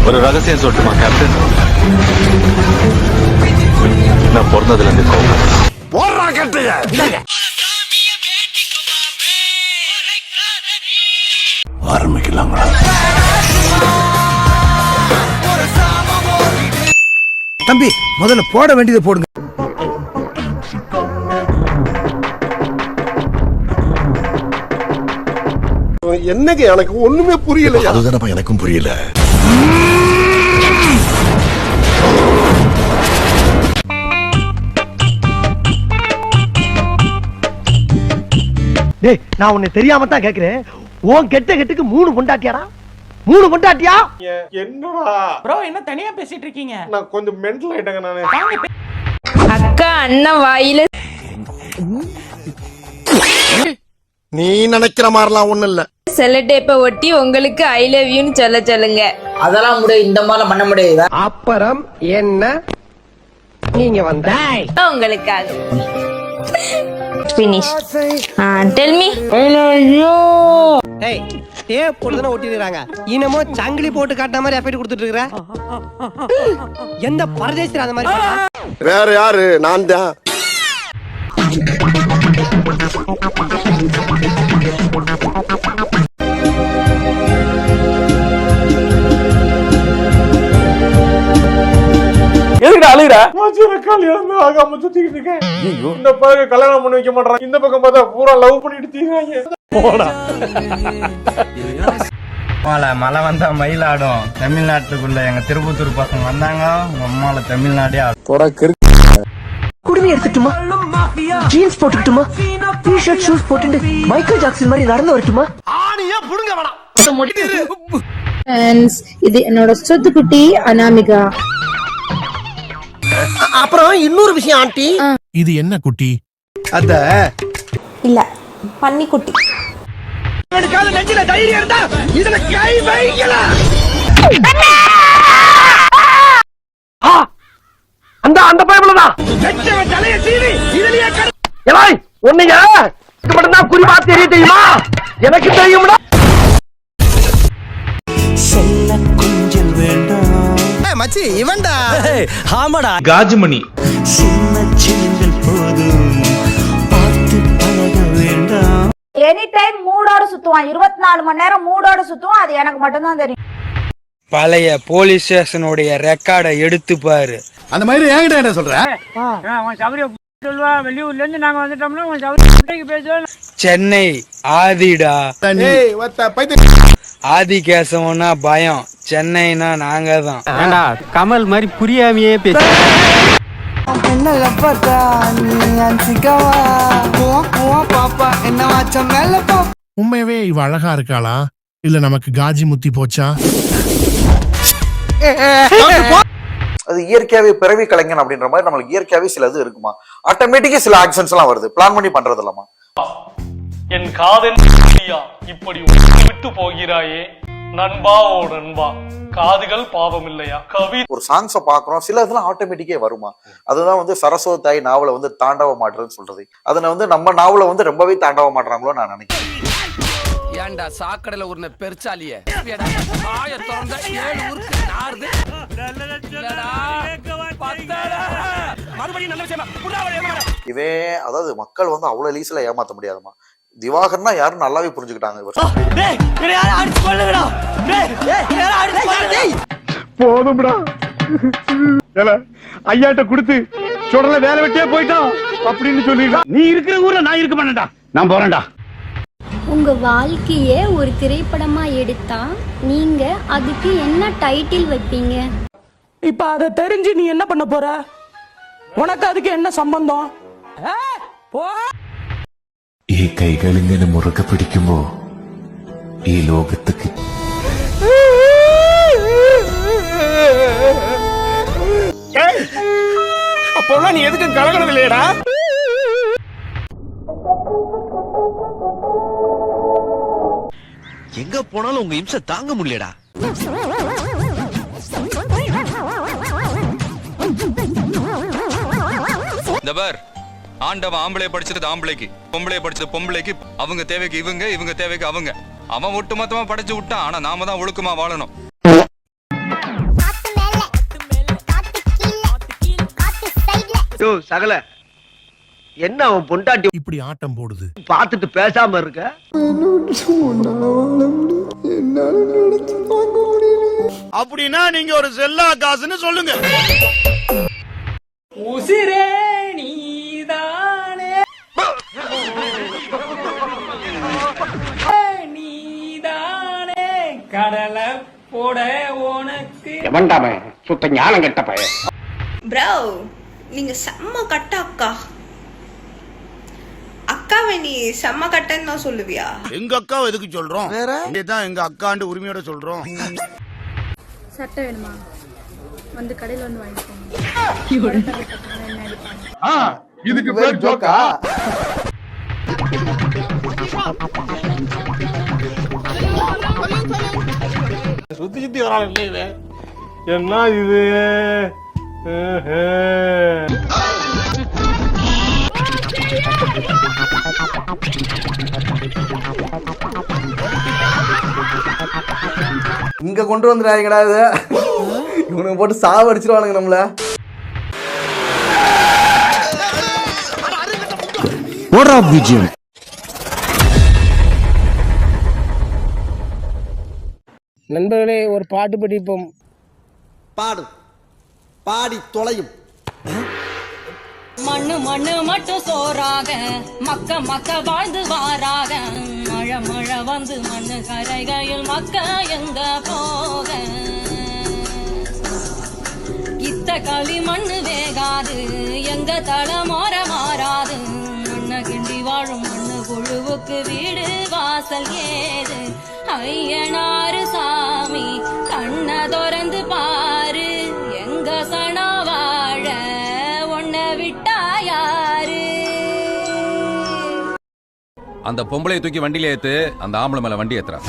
ஒரு ரகசியம் சொல்லட்டுமா கேப்டன்? நான் பிறந்ததுல இருந்து ஆரம்பிக்கலாங்களா? தம்பி முதல்ல போட வேண்டியதை போடுங்க. என்னங்க எனக்கு ஒண்ணுமே புரியல. அதுதானப்பா எனக்கும் புரியல. டேய் நான் உன்னை தெரியாம தான் கேக்குறேன். உன் கெட்ட கெட்டுக்கு 3 பொண்டாட்டியாடா? 3 பொண்டாட்டியா? என்னடா ப்ரோ என்ன தனியா பேசிட்டு இருக்கீங்க? நான் கொஞ்சம் மென்டல் ஆயிட்டேங்க நானு. அக்கா அண்ணன் வாயில நீ நினைக்கிற மாதிரிலாம் ஒண்ணும் இல்ல. செல்லடேப்ப ஒட்டி உங்களுக்கு ஐ லவ் யூன்னு சொல்லுங்க. அதெல்லாம் முடியாது, இந்த மாதிரிலாம் பண்ண முடியாது. அப்புறம் என்ன நீங்க வந்த உங்களுக்காக finish. Tell me. ஏய் டேப் போட்டு தான ஒட்டிடுறாங்க. இனமோ சங்கிலி போட்டு காட்டுற மாதிரி எஃபெக்ட் கொடுத்துட்டு இருக்கற. எந்த பரதேசில அந்த மாதிரி பண்ணா? வேற யாரு? நான் தான். எதுக்குடா அழுகுற? கல்யாணம் ஆகாம சுத்திட்டு இருக்கேன். இந்த பக்கம் கல்யாணம் பண்ணி வைக்க மாட்டான், இந்த பக்கம் பார்த்தா பூரா லவ் பண்ணிட்டு தீராங்க. மழை வந்தா மயிலாடும். தமிழ்நாட்டுக்குள்ள எங்க திருப்பத்தூர் பசங்க வந்தாங்க, உங்க அம்மால தமிழ்நாடே குடுமி எடுத்துட்டுமா? ஜீன்ஸ் போட்டுட்டுமா? டி-ஷர்ட் ஷூஸ் போட்டுட்டு மைக்கேல் ஜாக்சன் மாதிரி நடந்து வரட்டுமா? ஆணியா புடுங்க வேணாம். இது என்னோட சொத்துக்குட்டி அனாமிகா. அப்புறம் இன்னொரு விஷயம் ஆண்டி. இது என்ன குட்டி? அத இல்ல பன்னிக்குட்டி. எனக்காக நெஞ்சில தைரியம் இருந்தா இதுல கை வைக்கல. அந்த பைபிள்தான் வெச்சவ தலைய சீவி இதுலயே ஏய் ஒண்ணுங்க இது மட்டும் தான் குறிப்பா தெரியுமா? எனக்கு தெரியும்டா. செல்ல கொஞ்சல் வேண்டாம் மச்சி இவன்டா. ஆமாடா காஜுமணி. சின்ன சின்னங்கள் போதும் பார்த்து பழக வேண்டாம். Any time மூடோட சுத்துவான். 24 மணி நேரம் மூடோட சுத்துவான். அது எனக்கு மட்டும்தான் தெரியும். பழைய போலீஸ் ஸ்டேஷனுடைய ரெக்கார்டை எடுத்து பாரு. அந்த மாதிரி ஏங்கிட்ட என்ன சொல்ற? வெளியூர்ல இருந்து நாங்க வந்துட்டோம்னா சென்னை ஆதிடா. ஆதி கேசவனா பயம், சென்னைனா நாங்க தான். ஏண்டா கமல் மாதிரி புரியாமையே பேச. உண்மையவே இவ அழகா இருக்காளா இல்ல நமக்கு காஜி முத்தி போச்சா? அது இயற்கையாவே பிறவி கலைஞன் அப்படின்ற மாதிரி நம்மளுக்கு இயற்கையாவே சில இது இருக்குமா? ஆட்டோமேட்டிக்கா சில ஆக்ஷன்ஸ் எல்லாம் வருது, பிளான் பண்ணி பண்றது இல்லாமா? என் காதல் இப்படி விட்டு போகிறாயே நண்பா, ஓ நண்பா, காதுகள் பாவம் இல்லையா? கவி ஒரு சாங்ஸை பாக்குறோம், சில இதெல்லாம் ஆட்டோமேட்டிக்கே வருமா? அதுதான் வந்து சரஸ்வதி தாய் நாவல வந்து தாண்டவ மாட்டுறதுன்னு சொல்றது. அதுல வந்து நம்ம நாவல வந்து ரொம்பவே தாண்டவ மாட்டுறாங்களோ நான் நினைக்கிறேன். ஏன்டா சாக்கடையில ஒரு பெருச்சாலிய இதே அதாவது மக்கள் வந்து அவ்வளவு லீஸ்ல ஏமாத்த முடியாதுமா. திவாகர்னா யாரும் நல்லாவே புரிஞ்சுக்கிட்டாங்க. போதும்டா ஐயாட்ட கொடுத்து சுடல வேலை வெட்டியே போயிட்டான் அப்படின்னு சொல்லிடலாம். நீ இருக்கிற ஊர்ல நான் இருக்க மாட்டேன்டா, நான் போறேன்டா. உங்க வாழ்க்கைய ஒரு திரைப்படமா எடுத்தா நீங்க அதுக்கு என்ன டைட்டில் வைப்பீங்க? இப்ப அத தெரிஞ்சு நீ என்ன பண்ண போற? உனக்கு அதுக்கு என்ன சம்பந்தம்? ഈ കൈകൾ ഇങ്ങനെ മുറുകെ പിടിക്കുമ്പോ ഈ ലോകത്തേക്ക് அப்போலாம் நீ எதுக்கு கலகலது இல்லையடா? எங்க போனாலும் உங்க இம்சை தாங்க முடியலடா. இந்த பார், ஆண்டவன் ஆம்பளைய படிச்சது ஆம்பளைக்கு, பொம்பளைய படிச்சது பொம்பளைக்கு. அவங்க தேவைக்கு இவங்க, இவங்க தேவைக்கு அவங்க. அவன் ஒட்டுமொத்தமா படைச்சு விட்டான். ஆனா நாம தான் ஒழுக்கமா வாழணும். யோ சகல என்ன அவன் பொண்டாட்டி இப்படி ஆட்டம் போடுது. பார்த்துட்டு பேசாம இருக்க? அப்படின்னா நீங்க ஒரு செல்லா காசுன்னு சொல்லுங்க. உசிரே நீதானே நீதானே கடலை போட உனக்கு எவன்டாமே சுத்த ஞானம் கெட்ட பையன். ப்ரோ நீங்க செம்ம கட்ட அக்கா. அக்காவை நீ செம்ம கட்டன்னு தான் சொல்லுவியா? எங்க அக்காவை எதுக்கு சொல்றோம்? தான் எங்க அக்காண்டு உரிமையோட சொல்றோம். சட்டை வேணுமா? வந்து கடையில வந்து வாங்கிக்கோங்க. இதுக்கு பேர் ஜோக்கா? சுத்தி சுத்தி வரான் இல்ல என்ன இது? இங்க கொண்டு வந்துடாதீங்கடா இதை. இவனுக்கு போட்டு சாவடிச்சிருவானுங்க நம்மள. நண்பர்களே ஒரு பாட்டு படிப்போம். பாடு பாடி தொலையும். மண்ணு மண்ணு மட்டும் சோறாக மக்க மக்க வாழ்ந்து வாராக. மழை மழை வந்து மண்ணு கரைகையில் மக்க எங்க போக. இத்த களி மண்ணு வேகாது எங்க தலைமோர மாறாது. மண்ணை கிண்டி வாழும் மண்ணு புழுவுக்கு வீடு வாசல் ஏது. ஐயனாரு சாமி கண்ண திறந்து பாரு எங்க சனா வாழ உன்னை விட்டா யாரு? அந்த பொம்பளையை தூக்கி வண்டியில ஏத்து, அந்த ஆம்பளை மேல வண்டி ஏத்துறா.